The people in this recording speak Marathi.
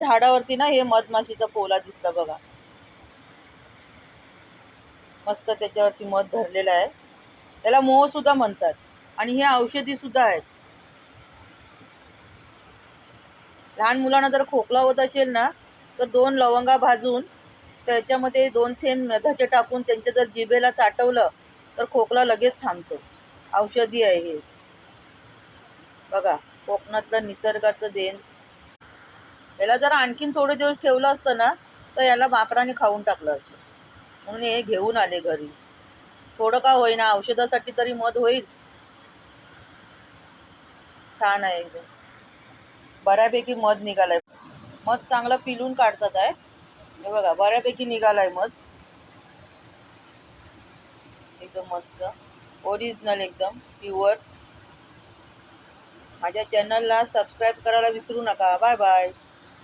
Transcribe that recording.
झाडावरती ना हे मधमाशीचा पोला दिसला बघा, मस्त त्याच्यावरती मध धरलेला आहे. त्याला मोह सुद्धा म्हणतात आणि हे औषधी सुद्धा आहेत. लहान मुलांना जर खोकला होत असेल ना तर 2 लवंगा भाजून त्याच्यामध्ये 2 थेंब मधाचे टाकून त्यांच्या जर जिभेला चाटवलं तर खोकला लगेच थांबतो. औषधी आहे हे बघा, कोकणातलं निसर्गाचं देण. याला जर आणखीन थोडे दिवस ठेवलं असतं ना तर याला माकडाने खाऊन टाकलं असतं, म्हणून हे घेऊन आले घरी. थोडं का होईना औषधासाठी तरी मध होईल. छान आहे एकदम, बऱ्यापैकी मध निघालाय. मध चांगला पिलून काढतात आहे. हे बघा बऱ्यापैकी निघालाय मध, एकदम मस्त ओरिजिनल एकदम प्युअर. माझ्या चॅनलला सबस्क्राईब करायला विसरू नका. Bye bye.